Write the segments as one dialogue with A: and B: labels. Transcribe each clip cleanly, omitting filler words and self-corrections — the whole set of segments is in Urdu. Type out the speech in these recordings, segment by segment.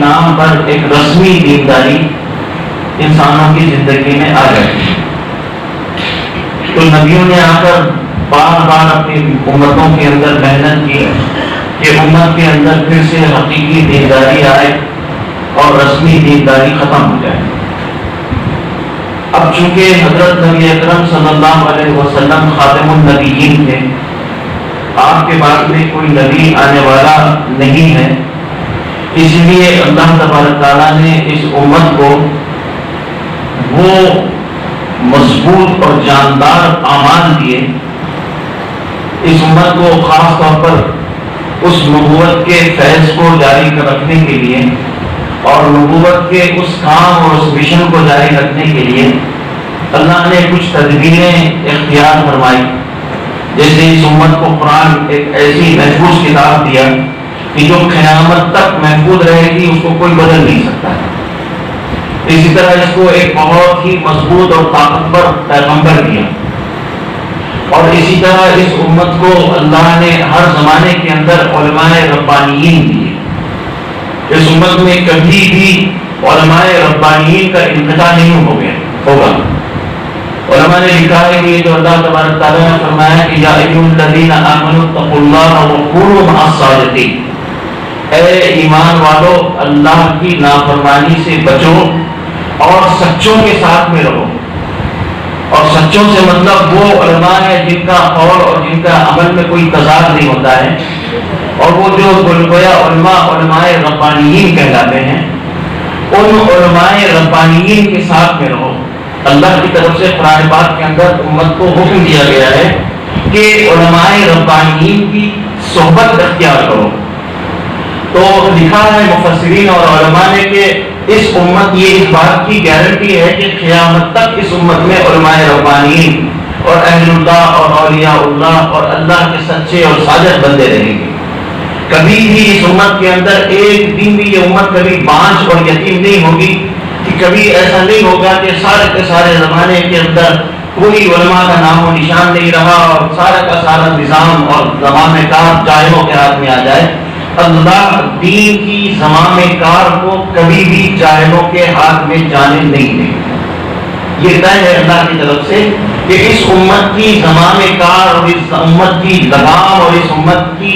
A: نام پر ایک رسمی دینداری انسانوں کی زندگی میں آ جاتی ہے. تو نبیوں نے آ کر بار بار اپنی امتوں کے اندر محنت کی کہ امت کے اندر پھر سے حقیقی دینداری آئے اور رسمی دینداری ختم ہو جائے. اب چونکہ حضرت نبی اکرم صلی اللہ علیہ وسلم خاتم النبیین تھے، آپ کے بعد میں کوئی نبی آنے والا نہیں ہے، اس لیے اللہ تبارک تعالیٰ نے اس امت کو وہ مضبوط اور جاندار اعمال دیے. اس امت کو خاص طور پر اس نبوت کے فیض کو جاری رکھنے کے لیے اور نبوت کے اس کام اور اس مشن کو جاری رکھنے کے لیے اللہ نے کچھ تدبیریں اختیار فرمائی. جیسے اس امت کو قرآن ایک ایسی محفوظ کتاب دیا کہ جو قیامت تک محفوظ رہے گی، اس کو کوئی بدل نہیں سکتا. اسی طرح اس کو ایک بہت ہی مضبوط اور طاقتور پیغمبر دیا، اور اسی طرح اس امت کو اللہ نے ہر زمانے کے اندر علماء ربانیین دیے. اس امت میں کبھی بھی علماء ربانیین کا انقطاع نہیں ہوگا. علماء نے لکھا ہے کہ یہ جو اللہ تبارک تعالیٰ نے فرمایا کہ یا ایھا الذین آمنوا اتقوا اللہ وکونوا مع الصادقین، اے ایمان والو اللہ کی نافرمانی سے بچو اور سچوں کے ساتھ میں رہو. اور سچوں سے مطلب وہ علماء ہے جن کا قول اور جن کا عمل میں کوئی تضاد نہیں ہوتا ہے، اور وہ جو گویا علماء ربانیین کہلاتے ہیں، ان علماء ربانیین کے ساتھ میں رہو. اللہ کی طرف سے قرآن پاک کے اندر امت کو حکم دیا گیا ہے کہ علماء ربانیین کی صحبت اختیار کرو. تو لکھا ہے مفسرین اور علماء نے کہ اس امت یہ اس بات کی گارنٹی ہے کہ قیامت تک اس امت میں علماء ربانیین اور اہل اللہ اور اولیاء اللہ اور اللہ کے سچے اور صادق بندے رہیں گے. کبھی بھی اس امت کے اندر ایک دن بھی یہ امت کبھی بانجھ اور یتیم نہیں ہوگی، کہ کبھی ایسا نہیں ہوگا کہ سارے کے سارے زمانے کے اندر کوئی علماء کا نام و نشان نہیں رہا اور سارا کا سارا نظام اور زمام کار جاہلوں کے ہاتھ میں آ جائے. اللہ دین کی زمام کار کو کبھی بھی جاہلوں کے ہاتھ میں جانے نہیں دے. یہ طے ہے اللہ کی طرف سے کہ اس امت کی زمام کار اور اس امت کی لگام اور اس امت کی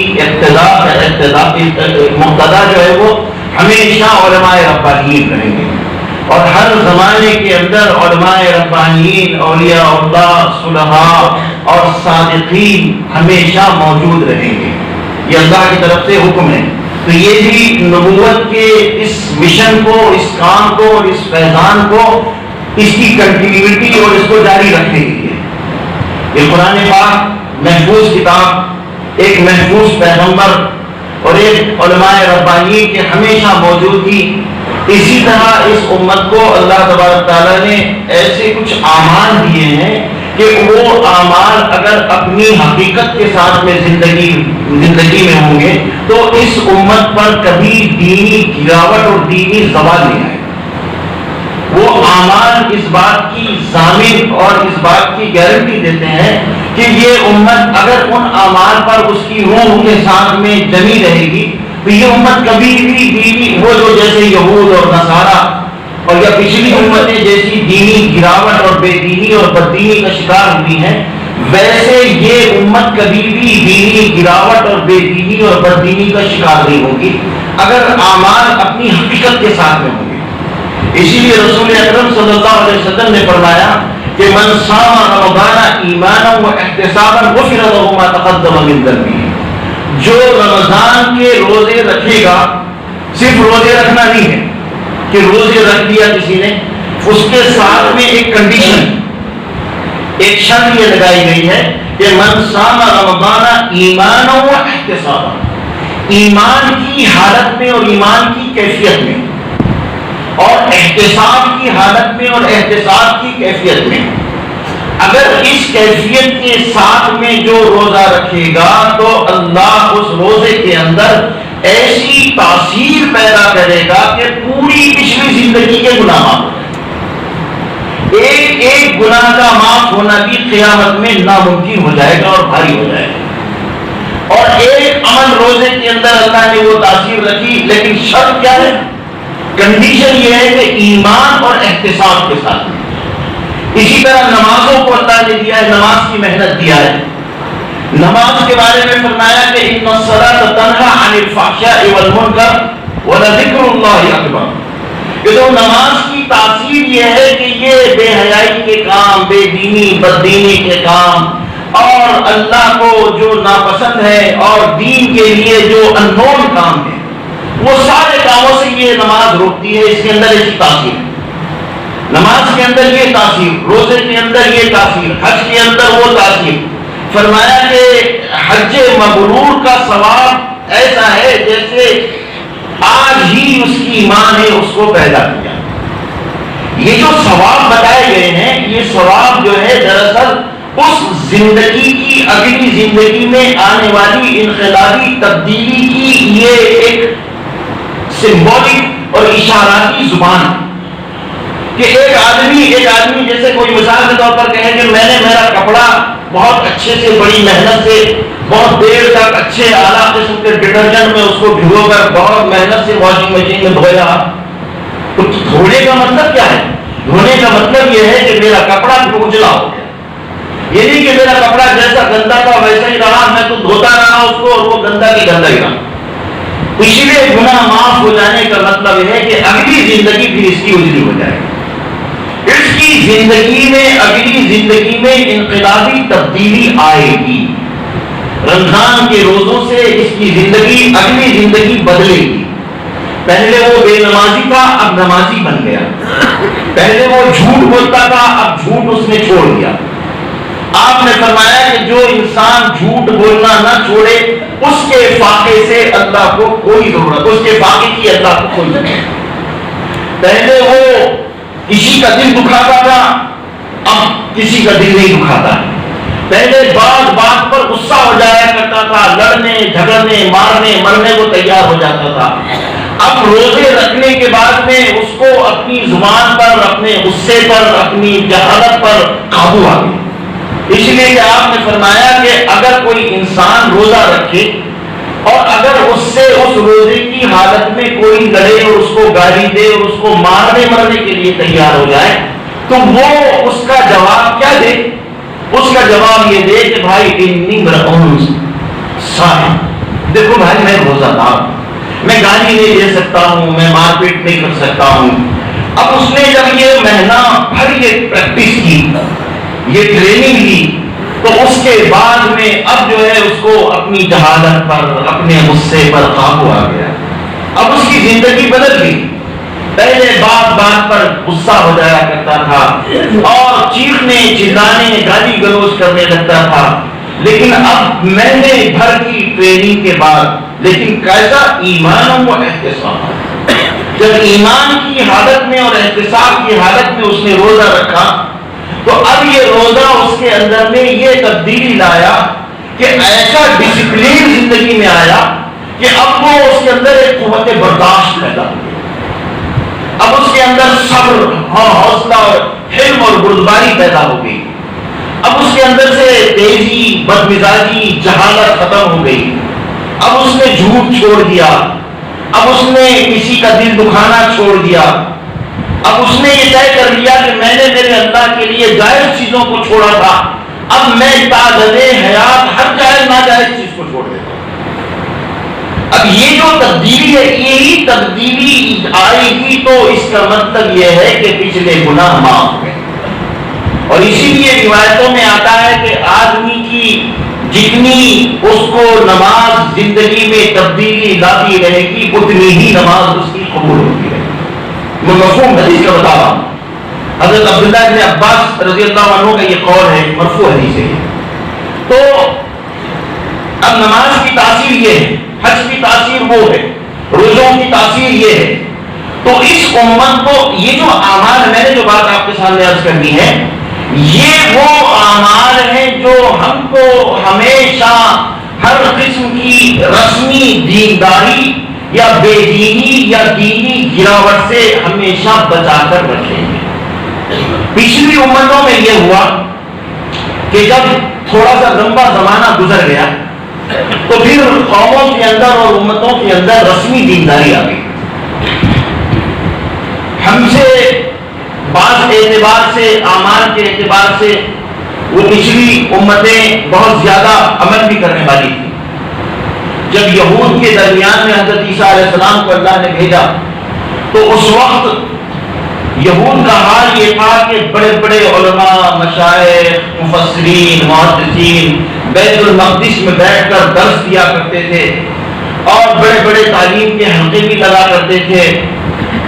A: مقتدا جو ہے وہ ہمیشہ علماء ربانیین رہیں گے. اور ہر زمانے کے اندر علماء ربانیین، اولیاء اللہ، صلحاء اور صادقین ہمیشہ موجود رہیں گے. یہ اللہ کی طرف سے حکم ہے. تو یہ بھی نبوت کے اس مشن کو، اس کام کو اور اس فیضان کو، اس کی کنٹینیوٹی اور اس کو جاری رکھنے کے لیے یہ قرآن پاک محفوظ کتاب، ایک محفوظ پیغمبر اور ایک علماء ربانیین کے ہمیشہ موجودگی. اسی طرح اس امت کو اللہ تبارک تعالیٰ نے ایسے کچھ اعمال دیے ہیں کہ وہ اعمال اگر اپنی حقیقت کے ساتھ میں زندگی میں ہوں گے تو اس امت پر کبھی دینی گراوٹ اور دینی زوال نہیں آئے. وہ اعمال اس بات کی ضامن اور اس بات کی گارنٹی دیتے ہیں کہ یہ امت اگر ان اعمال پر اس کی روح کے ساتھ میں جمی رہے گی تو یہ امت کبھی بھی دینی وہ جو جیسے یہود اور نصارہ اور یا پچھلی امتیں جیسی دینی گراوٹ اور بے دینی اور بددینی کا شکار ہوئی ہیں، ویسے یہ امت کبھی بھی دینی گراوٹ اور بے دینی اور بددینی کا شکار نہیں ہوگی اگر اعمال اپنی حقیقت کے ساتھ میں ہوں گے. اسی لیے رسول اکرم صلی اللہ علیہ وسلم نے فرمایا کہ من صام رمضان ایمانا واحتسابا غفر له ما تقدم من ذنبه. جو رمضان کے روزے رکھے گا، صرف روزے رکھنا نہیں ہے کہ روزے رکھ دیا کسی نے، اس کے ساتھ میں ایک کنڈیشن، ایک شرط یہ لگائی گئی ہے کہ من صام رمضان ایمانا واحتسابا، ایمان کی حالت میں اور ایمان کی کیفیت میں اور احتساب کی حالت میں اور احتساب کی کیفیت میں. اگر اس کیفیت کے ساتھ میں جو روزہ رکھے گا تو اللہ اس روزے کے اندر ایسی تاثیر پیدا کرے گا کہ پوری پچھلی زندگی کے گناہ معاف ہو جائیں. ایک ایک گناہ کا معاف ہونا بھی قیامت میں ناممکن ہو جائے گا اور بھاری ہو جائے گا. اور ایک عمل روزے کے اندر اللہ نے وہ تاثیر رکھی، لیکن شرط کیا ہے کنڈیشن یہ ہے کہ ایمان اور احتساب کے ساتھ. اسی طرح نمازوں کو اللہ نے دیا ہے، نماز کی محنت دیا ہے. نماز کے بارے میں فرمایا کہ ان الصلاۃ تنہی عن الفحشاء والمنکر ولذکر اللہ اکبر. کہ تو نماز کی تاثیر یہ ہے کہ یہ بے حیائی کے کام، بے دینی بددینی کے کام اور اللہ کو جو ناپسند ہے اور دین کے لیے جو اننون کام ہے، وہ سارے کاموں سے یہ نماز روکتی ہے. اس کے اندر ایسی تاثیر ہے. نماز کے اندر یہ تاثیر، روزے کے اندر یہ تاثیر، حج کے اندر وہ تاثیر. فرمایا کہ حج مبرور کا ثواب ایسا ہے جیسے آج ہی اس کی ماں نے اس کو پیدا کیا. یہ جو ثواب بتائے گئے ہیں، یہ ثواب جو ہے دراصل اس زندگی کی، اگلی زندگی میں آنے والی انقلابی تبدیلی کی یہ ایک سمبولک اور اشاراتی زبان ہے. کہ ایک آدمی جیسے کوئی مثال کے طور پر کہے کہ میں نے میرا کپڑا بہت اچھے سے، بڑی محنت سے، بہت دیر تک اچھے اعلیٰ قسم کے ڈٹرجنٹ میں اس کو بھگو کر بہت محنت سے واشنگ مشین میں دھویا. تو دھونے کا مطلب کیا ہے؟ دھونے کا مطلب یہ ہے کہ میرا کپڑا اجلا ہو گیا. یہ نہیں کہ میرا کپڑا جیسا گندا تھا ویسا ہی رہا، میں تو دھوتا رہا اس کو اور وہ گندا کی گندا ہی رہا. اسی لیے گناہ معاف ہو جانے کا مطلب یہ ہے کہ اگلی زندگی پھر اس کی اجلی ہو جائے گی. اس کی زندگی میں، اگلی زندگی میں انقلابی تبدیلی آئے گی. رمضان کے روزوں سے اس کی زندگی، اگلی زندگی بدلے گی. پہلے وہ بے نمازی تھا، اب نمازی بن گیا. پہلے وہ جھوٹ بولتا تھا، اب جھوٹ اس نے چھوڑ دیا. آپ نے فرمایا کہ جو انسان جھوٹ بولنا نہ چھوڑے اس کے فاقے سے اللہ کو کوئی ضرورت، اس کے فاقے کی اللہ کو کوئی ضرورت. پہلے وہ کسی کا دل دکھاتا تھا، اب کسی کا دل نہیں دکھاتا. پہلے بات پر غصہ ہو جایا کرتا تھا، لڑنے جھگڑنے مارنے مرنے کو تیار ہو جاتا تھا. اب روزے رکھنے کے بعد میں اس کو اپنی زبان پر، اپنے غصے پر، اپنی جہالت پر قابو آ گیا. اس لیے کہ آپ نے فرمایا کہ اگر کوئی انسان روزہ رکھے اور اگر اس سے اس روزے کی حالت میں کوئی لڑے اور اس کو گالی دے اور اس کو مارنے مرنے کے لیے تیار ہو جائے، تو وہ اس کا جواب کیا دے؟ اس کا جواب یہ دے کہ بھائی انی مرؤون صائم، دیکھو بھائی میں روزہ دار، میں گالی نہیں دے سکتا ہوں، میں مار پیٹ نہیں کر سکتا ہوں. اب اس نے جب یہ مہینہ بھر یہ پریکٹس کی، یہ ٹریننگ لی، تو اس کے بعد میں اب جو ہے اس کو اپنی جہالت پر، اپنے غصے پر قابو آ گیا. اب اس کی زندگی بدل گئی. پہلے بات پر غصہ ہو جایا کرتا تھا اور چیخنے چلانے گالی گلوچ کرنے لگتا تھا، لیکن اب مہینے بھر کی ٹریننگ کے بعد، لیکن کیسا؟ ایمان و احتساب. جب ایمان کی حالت میں اور احتساب کی حالت میں اس نے روزہ رکھا، تو اب یہ روزہ اس کے اندر میں یہ تبدیلی لایا کہ ایسا ڈسپلین زندگی میں آیا کہ اب وہ اس کے اندر ایک قوت برداشت پیدا ہو گئی. اب اس کے اندر صبر اور حوصلہ اور حلم اور بردباری پیدا ہو گئی. اب اس کے اندر سے تیزی، بدمزاجی، جہالت ختم ہو گئی. اب اس نے جھوٹ چھوڑ دیا، اب اس نے کسی کا دل دکھانا چھوڑ دیا. اب اس نے یہ طے کر لیا کہ میں نے میرے اللہ کے لیے جائز چیزوں کو چھوڑا تھا، اب میں تادر حیات ہر جائز ناجائز چیز کو چھوڑ دیتا ہوں. اب یہ جو تبدیلی ہے، یہی تبدیلی آئے گی تو اس کا مطلب یہ ہے کہ پچھلے گناہ معاف ہو گئے. اور اسی لیے روایتوں میں آتا ہے کہ آدمی کی جتنی اس کو نماز زندگی میں تبدیلی لاتی رہے گی، اتنی ہی نماز اس کی قبول ہوتی رہے گی. میں مفہوم حدیث کا بتا رہا ہوں. حضرت عبداللہ ابن عباس رضی اللہ عنہ کا یہ قول ہے، مرفوع حدیث ہے. تو اب نماز کی تاثیر یہ ہے، حج کی تاثیر وہ ہے، روزوں کی تاثیر یہ ہے. تو اس امت کو یہ جو اعمال، میں نے جو بات آپ کے سامنے عرض کرنی ہے، یہ وہ اعمال ہیں جو ہم کو ہمیشہ ہر قسم کی رسمی دینداری یا بے دینی یا دینی گراوٹ سے ہمیشہ بچا کر رکھیں گے. پچھلی امتوں میں یہ ہوا کہ جب تھوڑا سا لمبا زمانہ گزر گیا تو پھر قوموں کے اندر اور امتوں کے اندر رسمی دینداری آ گئی. ہم سے بعض اعتبار سے، اعمال کے اعتبار سے وہ پچھلی امتیں بہت زیادہ عمل بھی کرنے والی تھی. جب یہود کے درمیان میں حضرت عیسیٰ علیہ السلام کو اللہ نے بھیجا تو اس وقت یہود کا حال یہ تھا کہ بڑے بڑے علماء، مشائخ، مفسرین، محدثین بیت المقدس میں بیٹھ کر درس دیا کرتے تھے اور بڑے بڑے تعلیم کے حلقے بھی لگا کرتے تھے،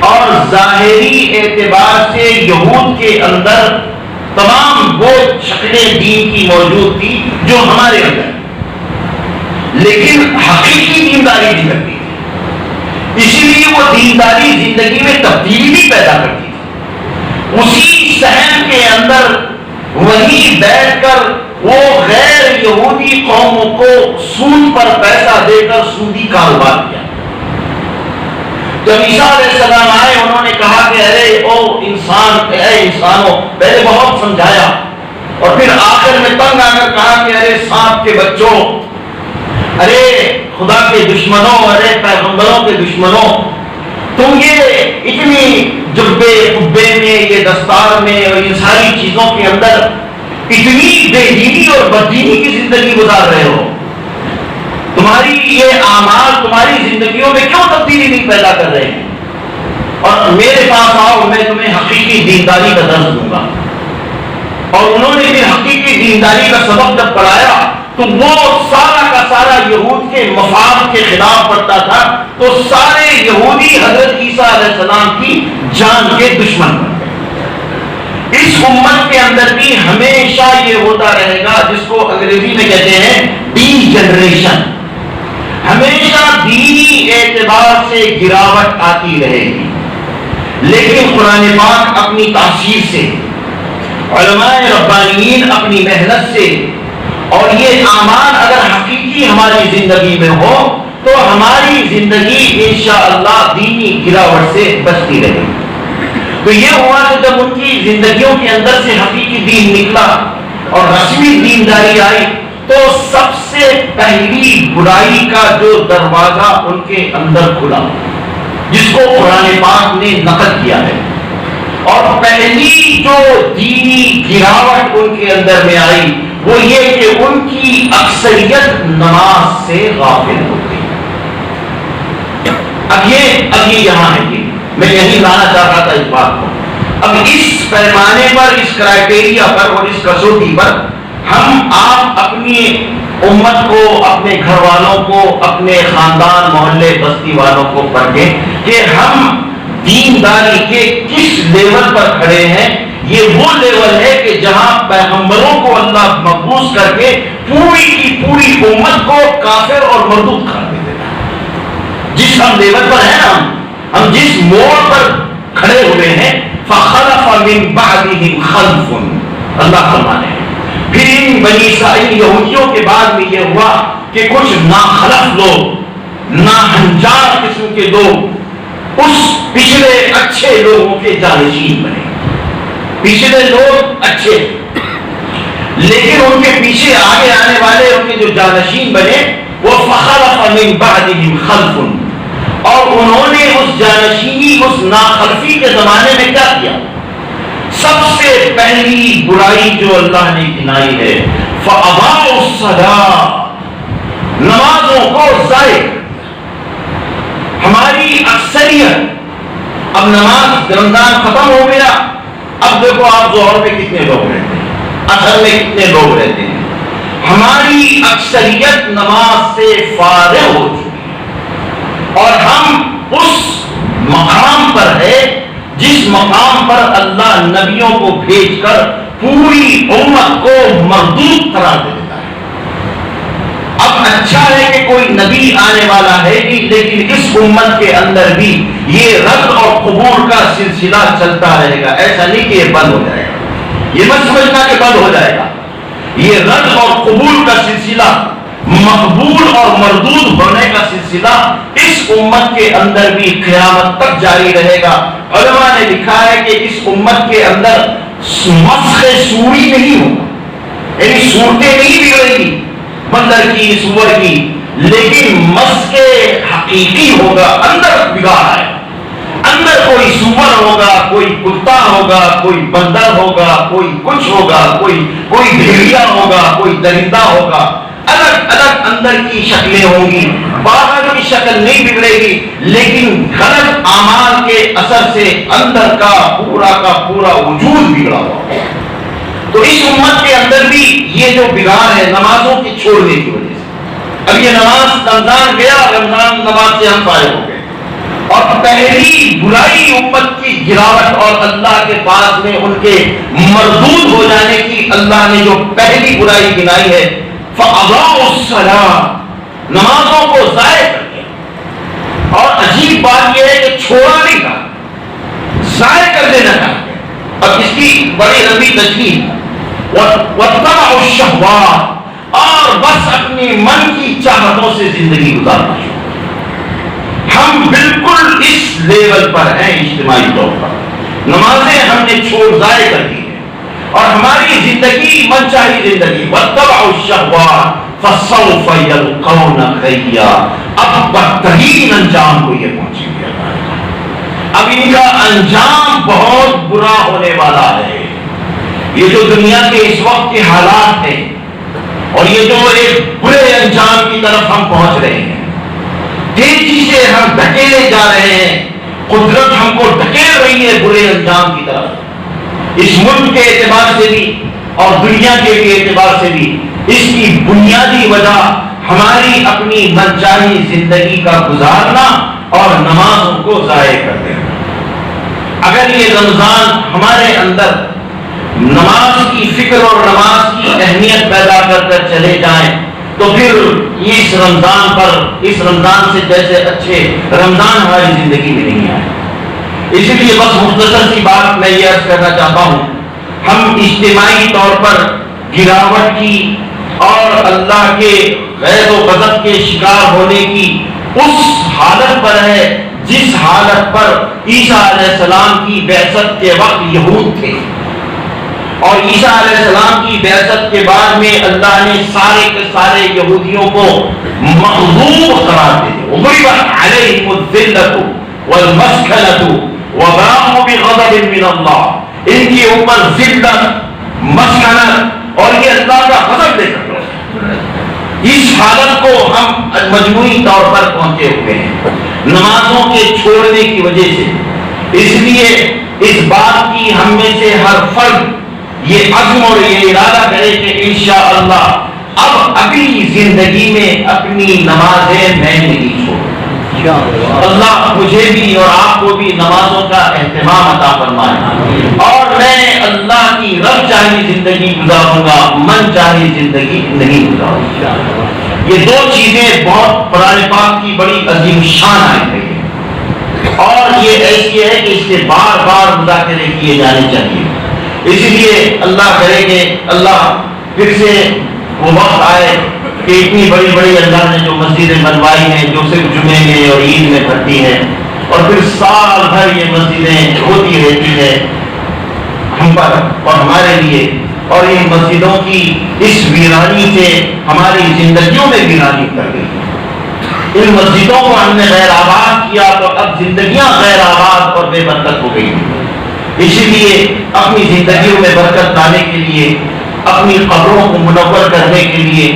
A: اور ظاہری اعتبار سے یہود کے اندر تمام وہ شکلیں دین کی موجود تھی جو ہمارے اندر، لیکن حقیقی دینداری نہیں کرتی تھی. اسی لیے وہ دینداری زندگی میں تبدیلی بھی پیدا کرتی تھی. اسی صحن کے اندر وہیں بیٹھ کر وہ غیر یہودی قوموں کو سود پر پیسہ دے کر سودی کاروبار کیا. جب عیسیٰ علیہ السلام آئے انہوں نے کہا کہ ارے او انسان، اے انسانوں، پہلے بہت سمجھایا اور پھر آخر میں تنگ آ کر کہا کہ ارے سانپ کے بچوں، ارے خدا کے دشمنوں، ارے پیغمبروں کے دشمنوں، تم یہ اتنی جبے قبے میں، یہ دستار میں اور ان ساری چیزوں کے اندر اتنی بے دینی اور بددینی کی زندگی گزار رہے ہو. تمہاری یہ اعمال تمہاری زندگیوں میں کیوں تبدیلی نہیں پیدا کر رہے ہیں؟ اور میرے پاس آؤ، میں تمہیں حقیقی دینداری کا درس دوں گا. اور انہوں نے بھی حقیقی دینداری کا سبق جب پڑھایا تو وہ سارا کا سارا یہود کے مفاد کے خلاف پڑتا تھا، تو سارے یہودی حضرت عیسیٰ علیہ السلام کی جان کے دشمن بن گئے. اس امت کے اندر بھی ہمیشہ یہ ہوتا رہے گا جس کو انگریزی میں کہتے ہیں ڈی جنریشن. ہمیشہ دینی اعتبار سے گراوٹ آتی رہے گی، لیکن قرآن پاک اپنی تاثیر سے، علماء ربانیین اپنی محنت سے، اور یہ اعمال اگر حقیقی ہماری زندگی میں ہو تو ہماری زندگی انشاءاللہ دینی گراوٹ سے بچتی رہے گی. تو یہ ہوا کہ جب ان کی زندگیوں کے اندر سے حقیقی دین نکلا اور رسمی دینداری آئی تو سب سے پہلی برائی کا جو دروازہ ان کے اندر کھلا، جس کو قرآن پاک نے نقل کیا ہے، اور پہلی جو دینی گراوٹ ان کے اندر میں آئی وہ یہ کہ ان کی اکثریت نماز سے غافل ہو گئی. اب یہ یہاں ہے، یہ میں یہی لانا چاہ رہا تھا اس بات کو. اب اس پیمانے پر، اس کرائٹیریا پر اور اس کسوٹی پر ہم آپ اپنی امت کو، اپنے گھر والوں کو، اپنے خاندان، محلے، بستی والوں کو پرکھیں کہ ہم دینداری کے کس لیول پر کھڑے ہیں. یہ وہ لیول ہے کہ جہاں پیغمبروں کو اللہ مقبوض کر کے پوری کی پوری امت کو کافر اور مردود قرار دے دیتا ہے. جس ہم لیول پر ہیں، ہم جس موڑ پر کھڑے ہوئے ہیں، فخلف من بعدهم خلف، اللہ فرمانے ہیں پھر ان بنی اسرائیل یہودیوں کے بعد میں یہ ہوا کہ کچھ ناخلف لوگ، ناہنجار قسم کے لوگ اس پچھلے اچھے لوگوں کے جانشین بنے. پچھلے لوگ اچھے، لیکن ان کے پیچھے آگے آنے والے ان کے جو جانشین بنے وہ فخلف من بعدهم خلف، اور انہوں نے اس جانشینی، اس ناخلفی کے زمانے میں کیا کیا؟ سب سے پہلی برائی جو اللہ نے گنائی ہے فَأَضَاعُوا الصَّلَاةَ، نمازوں کو ضائع. ہماری اکثریت، اب نماز رمضان ختم ہو گیا، اب دیکھو آپ ظہر میں کتنے لوگ رہتے ہیں، عصر میں کتنے لوگ رہتے ہیں. ہماری اکثریت نماز سے فارغ ہو چکی ہے، اور ہم اس مقام پر ہے جس مقام پر اللہ نبیوں کو بھیج کر پوری امت کو مردود قرار دے دیتا ہے. اب اچھا ہے کہ کوئی نبی آنے والا ہے بھی، لیکن اس امت کے اندر بھی یہ رد اور قبول کا سلسلہ چلتا رہے گا. ایسا نہیں کہ یہ بند ہو جائے گا، یہ مت سمجھنا کہ بند ہو جائے گا. یہ رد اور قبول کا سلسلہ، مقبول اور مردود ہونے کا سلسلہ اس امت کے اندر بھی قیامت تک جاری رہے گا. علماء نے لکھا ہے کہ اس امت کے اندر مسخ سوری نہیں ہوگا، یعنی صورتیں نہیں بگڑیں گی بندر کی، سور کی، لیکن مسخ حقیقی ہوگا. اندر بگاڑ ہے، اندر کوئی سور ہوگا، کوئی کتا ہوگا، کوئی بندر ہوگا، کوئی کچھ ہوگا، کوئی بھیڑیا ہوگا، کوئی درندہ ہوگا، الگ الگ اندر کی شکلیں ہوں گی، باہر کی شکل نہیں بگڑے گی، لیکن غلط اعمال کے اثر سے اندر کا پورا وجود بگڑا ہوا۔ تو اس امت کے اندر بھی یہ جو بگاڑ ہے نمازوں کے چھوڑنے کی وجہ سے، اب یہ نماز رمضان گیا، رمضان نماز سے ہم فارغ ہو گئے، اور پہلی برائی امت کی گراوٹ اور اللہ کے پاس میں ان کے مردود ہو جانے کی اللہ نے جو پہلی برائی گنائی ہے، فَأَضَاعُوا الصَّلَاةَ، نمازوں کو ضائع کر دیا۔ اور عجیب بات یہ ہے کہ چھوڑا نہیں تھا، ضائع کر دینا چاہتے۔ اب اس کی بڑی لمبی تشریح، وَاتَّبَعُوا الشَّهْوَاتِ، اور بس اپنی من کی چاہتوں سے زندگی گزارنا شروع۔ ہم بالکل اس لیول پر ہیں اجتماعی طور پر، نمازیں ہم نے چھوڑ ضائع کر دی ہیں، اور ہماری زندگی من چاہی زندگی۔ وَاتَّبَعُوا الشَّهْوَاتِ فَسَوْفَ يَلْقَوْنَ غَيًّا، اب بدترین انجام کو یہ پہنچیں گے، اب ان کا انجام بہت برا ہونے والا ہے۔ یہ جو دنیا کے اس وقت کے حالات ہیں، اور یہ جو ایک برے انجام کی طرف ہم پہنچ رہے ہیں، تیزی سے ہم دھکیلے جا رہے ہیں، قدرت ہم کو دھکیل رہی ہے برے انجام کی طرف، اس ملک کے اعتبار سے بھی اور دنیا کے بھی اعتبار سے بھی۔ اس کی بنیادی وجہ ہماری اپنی منچاہی زندگی کا گزارنا اور نمازوں کو ضائع کر دینا۔ اگر یہ رمضان ہمارے اندر نماز کی فکر اور نماز کی اہمیت پیدا کر کر چلے جائیں، تو پھر اس رمضان سے جیسے اچھے رمضان ہماری زندگی میں نہیں آئے۔ اسی لیے بس مختصر سی بات میں یہ عرض کرنا چاہتا ہوں، ہم اجتماعی طور پر گراوٹ کی اور اللہ کے غیظ و غضب کے شکار ہونے کی اس حالت پر ہے جس حالت پر عیسیٰ علیہ السلام کی بعثت کے وقت یہود تھے، اور عیسیٰ علیہ السلام کی بعثت کے بعد میں اللہ نے سارے کے سارے یہودیوں کو مغلوب قرار دے دیا۔ وَضُرِبَتْ عَلَيْهِمُ الذِّلَّةُ وَالْمَسْكَنَةُ وَبَاءُوا بِغَضَبٍ مِّنَ اللَّهِ، ان کے اوپر ذلت، مسکنت اور یہ اللہ کا غضب لے کر، اس حالت کو ہم مجموعی طور پر پہنچے ہوئے ہیں نمازوں کے چھوڑنے کی وجہ سے۔ اس لیے اس بات کی ہم میں سے ہر فرد یہ عزم اور یہ ارادہ کرے کہ انشاءاللہ اب ابھی زندگی میں اپنی نمازیں میں نہیں چھوڑوں۔ اللہ مجھے بھی اور آپ کو بھی نمازوں کا اہتمام عطا فرمائے، اور میں اللہ کی رب چاہی زندگی گزاروں گا، من چاہی زندگی نہیں گزاروں گا۔ یہ دو چیزیں بہت قرآن پاک کی بڑی عظیم شان آئی گئی ہے، اور یہ ایسی ہے کہ اس کے بار بار مذاکرے کیے جانے چاہیے۔ اسی لیے اللہ کرے کہ اللہ پھر سے وہ وقت آئے کہ اتنی بڑی بڑی اللہ نے جو مسجدیں بنوائی ہیں، جو صرف جمعے میں اور عید میں بھرتی ہیں، اور پھر سال بھر یہ مسجدیں ہوتی رہتی ہیں ہم پر اور ہمارے لیے، اور ان مسجدوں کی اس ویرانی سے ہماری زندگیوں میں ویرانی کر گئی۔ ان مسجدوں کو ہم نے غیر آباد کیا تو اب زندگیاں غیر آباد اور بے برکت ہو گئی۔ اسی لیے اپنی زندگیوں میں برکت لانے کے لیے، اپنی قبروں کو منور کرنے کے لیے،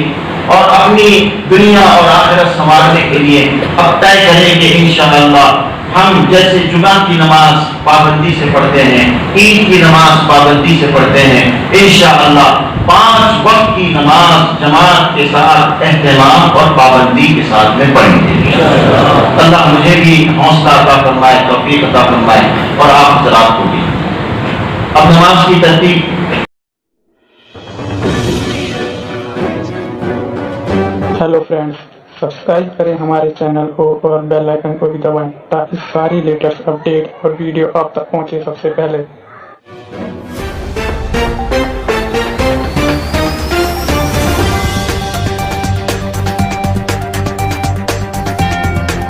A: اور اپنی دنیا اور آخرت سنوارنے کے لیے اب طے کریں کہ انشاءاللہ ہم جیسے جمعہ کی نماز پابندی سے پڑھتے ہیں، عید کی نماز پابندی سے پڑھتے ہیں، انشاءاللہ 5 وقت کی نماز جماعت کے ساتھ اہتمام اور پابندی کے ساتھ میں پڑھیں گے۔ اللہ مجھے بھی حوصلہ عطا فرمائے، توفیق عطا فرمائے، اور آپ حضرات کو بھی۔ اب نماز کی ترتیب،
B: ہیلو فرینڈز، سبسکرائب کریں ہمارے چینل کو اور بیل آئیکن کو بھی دبائیں تاکہ ساری لیٹسٹ اپڈیٹ اور ویڈیو آپ تک پہنچے سب سے پہلے۔